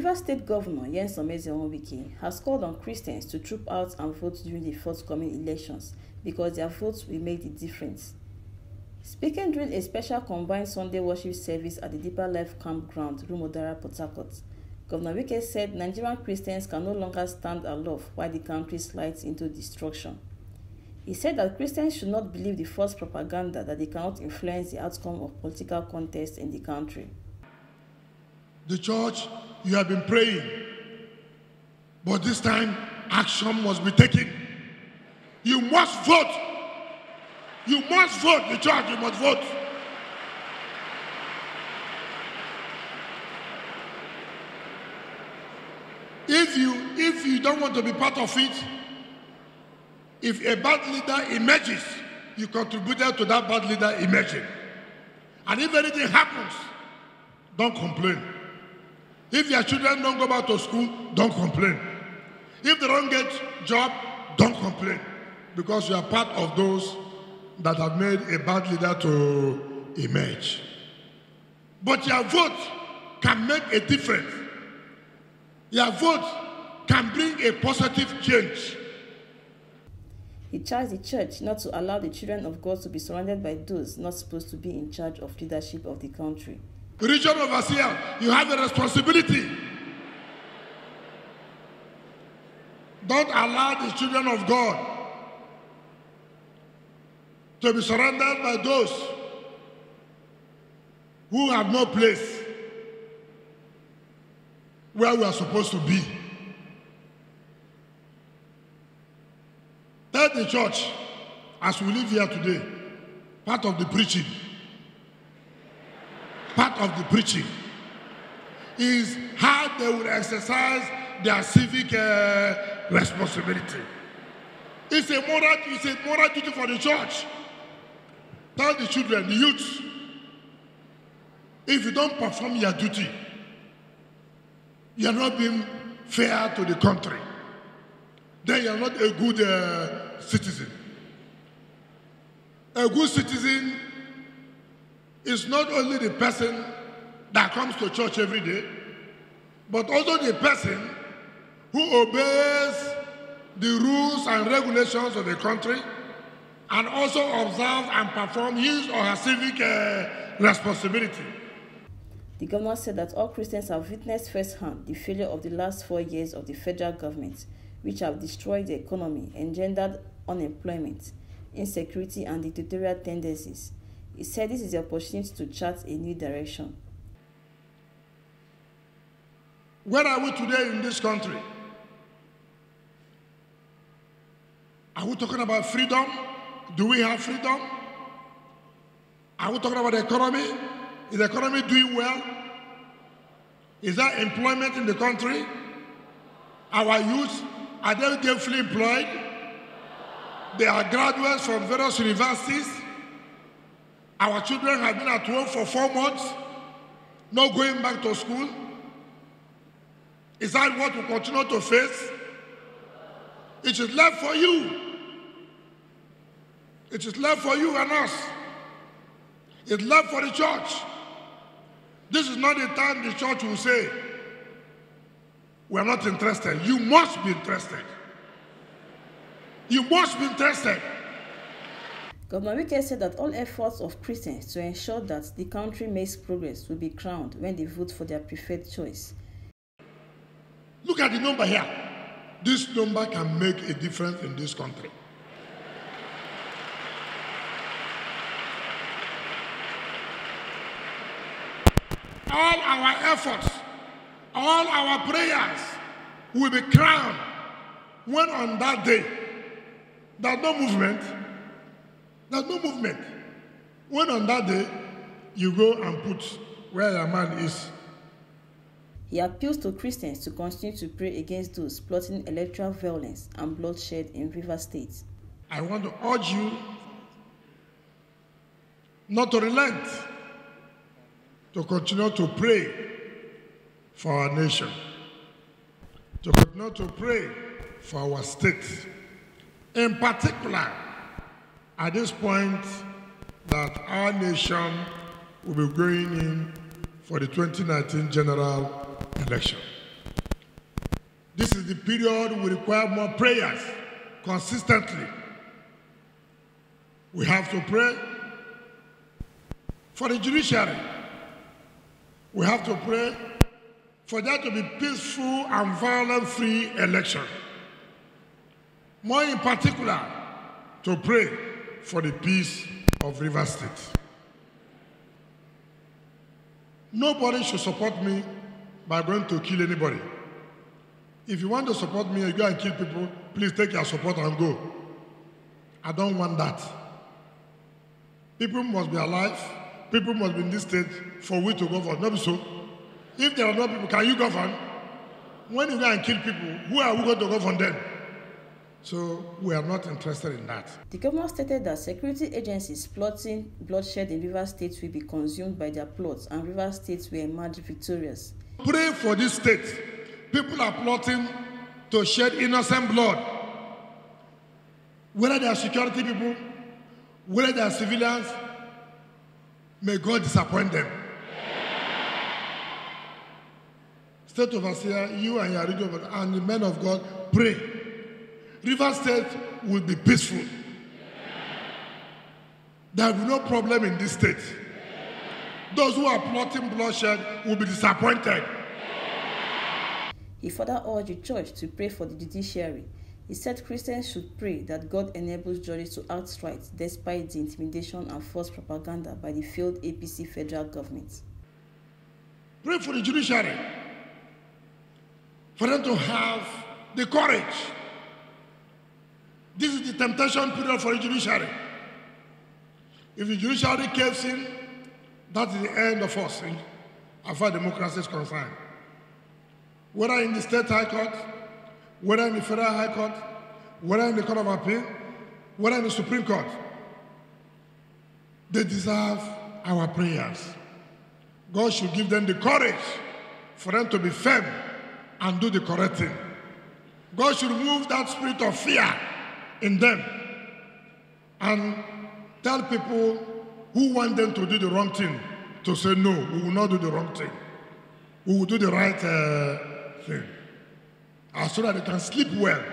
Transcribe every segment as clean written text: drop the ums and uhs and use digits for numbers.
Rivers State Governor Nyesom Wike has called on Christians to troop out and vote during the forthcoming elections because their votes will make the difference. Speaking during a special combined Sunday worship service at the Deeper Life Campground, Rumodara, Port Harcourt, Governor Wike said Nigerian Christians can no longer stand aloof while the country slides into destruction. He said that Christians should not believe the false propaganda that they cannot influence the outcome of political contests in the country. The church, you have been praying, but this time action must be taken. You must vote. You must vote. The church, you must vote. If you don't want to be part of it, if a bad leader emerges, you contributed to that bad leader emerging. And if anything happens, don't complain. If your children don't go back to school, don't complain. If they don't get job, don't complain. Because you are part of those that have made a bad leader to emerge. But your vote can make a difference. Your vote can bring a positive change. He charged the church not to allow the children of God to be surrounded by those not supposed to be in charge of leadership of the country. Regional overseer, you have a responsibility. Don't allow the children of God to be surrounded by those who have no place where we are supposed to be. Tell the church, as we live here today, part of the preaching is how they will exercise their civic responsibility. It's a moral duty for the church. Tell the children, the youth, if you don't perform your duty, you are not being fair to the country. Then you are not a good citizen. A good citizen is not only the person that comes to church every day, but also the person who obeys the rules and regulations of the country and also observes and performs his or her civic responsibility. The governor said that all Christians have witnessed firsthand the failure of the last 4 years of the federal government, which have destroyed the economy, engendered unemployment, insecurity, and dictatorial tendencies. He said this is the opportunity to chart a new direction. Where are we today in this country? Are we talking about freedom? Do we have freedom? Are we talking about the economy? Is the economy doing well? Is there employment in the country? Our youth, are they gainfully employed? They are graduates from various universities. Our children have been at home for 4 months, not going back to school. Is that what we continue to face? It is left for you. It is left for you and us. It's left for the church. This is not the time the church will say, we are not interested. You must be interested. You must be interested. Governor Wike said that all efforts of Christians to ensure that the country makes progress will be crowned when they vote for their preferred choice. Look at the number here. This number can make a difference in this country. All our efforts, all our prayers will be crowned when on that day there's no movement. There's no movement. When on that day you go and put where your man is. He appeals to Christians to continue to pray against those plotting electoral violence and bloodshed in Rivers State. I want to urge you not to relent, to continue to pray for our nation, to continue to pray for our state. In particular, at this point that our nation will be going in for the 2019 general election. This is the period we require more prayers consistently. We have to pray for the judiciary. We have to pray for there to be peaceful and violence-free election. More in particular, to pray for the peace of Rivers State. Nobody should support me by going to kill anybody. If you want to support me and you go and kill people, please take your support and go. I don't want that. People must be alive. People must be in this state for we to govern. Not so. If there are no people, can you govern? When you go and kill people, who are we going to govern them? So we are not interested in that. The governor stated that security agencies plotting bloodshed in Rivers State will be consumed by their plots and Rivers State will emerge victorious. Pray for this state. People are plotting to shed innocent blood. Whether they are security people, whether they are civilians, may God disappoint them. State overseer, you and your region and the men of God, pray. Rivers State will be peaceful. There will be no problem in this state. Those who are plotting bloodshed will be disappointed. He further urged the church to pray for the judiciary. He said Christians should pray that God enables judges to act right despite the intimidation and false propaganda by the failed APC federal government. Pray for the judiciary, for them to have the courage. This is the temptation period for the judiciary. If the judiciary caves in, that is the end of us as far as democracy is concerned. Whether in the state high court, whether in the federal high court, whether in the court of appeal, whether in the Supreme Court, they deserve our prayers. God should give them the courage for them to be firm and do the correct thing. God should remove that spirit of fear in them and tell people who want them to do the wrong thing to say, no, we will not do the wrong thing. We will do the right thing. So that they can sleep well.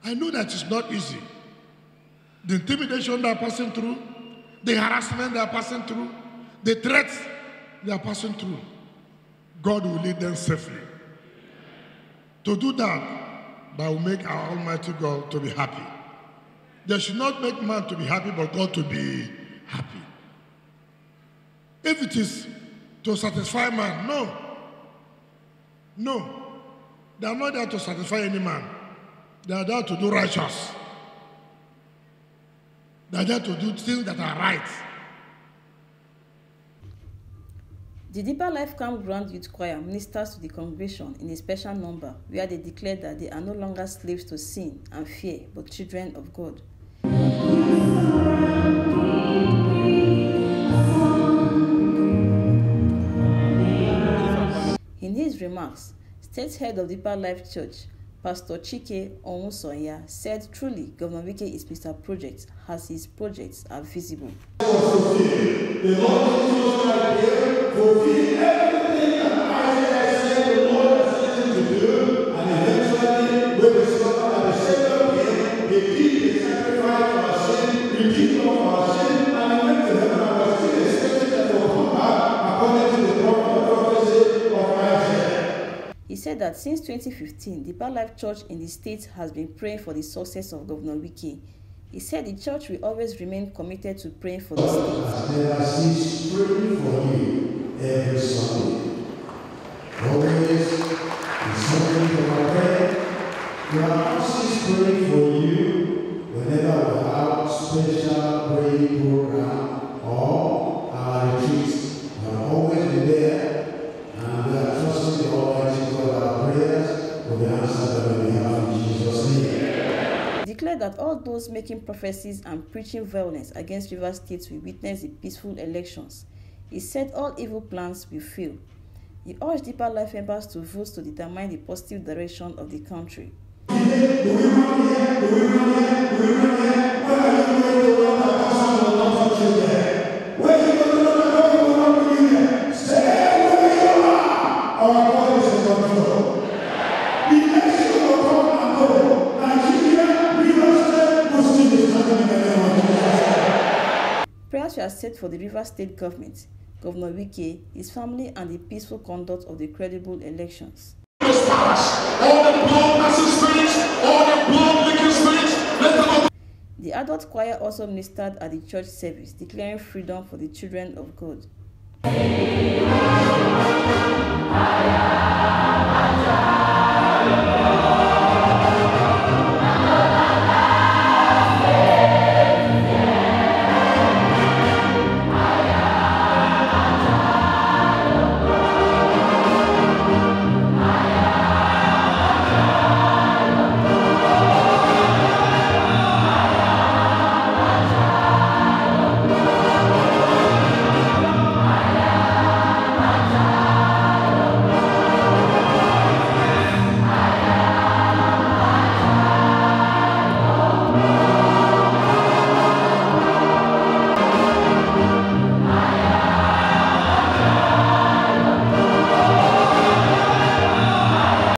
I know that it's not easy. The intimidation they are passing through, the harassment they are passing through, the threats they are passing through, God will lead them safely. To do that will make our Almighty God to be happy. They should not make man to be happy, but God to be happy. If it is to satisfy man, no. No. They are not there to satisfy any man. They are there to do righteous. They are there to do things that are right. The Deeper Life Campground Youth Choir ministers to the congregation in a special number where they declare that they are no longer slaves to sin and fear, but children of God. In his remarks, State Head of Deeper Life Church, Pastor Chike Onwusonya, said truly Governor Wike is Mr. Project as his projects are visible. The Lord Jesus Christ fulfill everything that Isaiah said the Lord has sent him to do, and eventually when we discover that the Savior came, he did the sacrifice for our sin, redeemed of our sin, and he went to heaven and was still expecting that he will come back according to the prophecy of Isaiah. He said that since 2015, Deeper Life Church in the state has been praying for the success of Governor Wike. He said the church will always remain committed to praying for the state. I never cease praying for you every Sunday. Always, in Sunday for my prayer, we are always praying for you whenever we have special praying program or our retreats. We are always been there, and we are trusting the Almighty God our prayers will be answered on behalf of Jesus' name. Declared that all those making prophecies and preaching violence against Rivers State will witness the peaceful elections. He said all evil plans will fail. He urged Deeper Life members to vote to determine the positive direction of the country. set for the Rivers State government, Governor Wike, his family, and the peaceful conduct of the credible elections. The adult choir also ministered at the church service, declaring freedom for the children of God.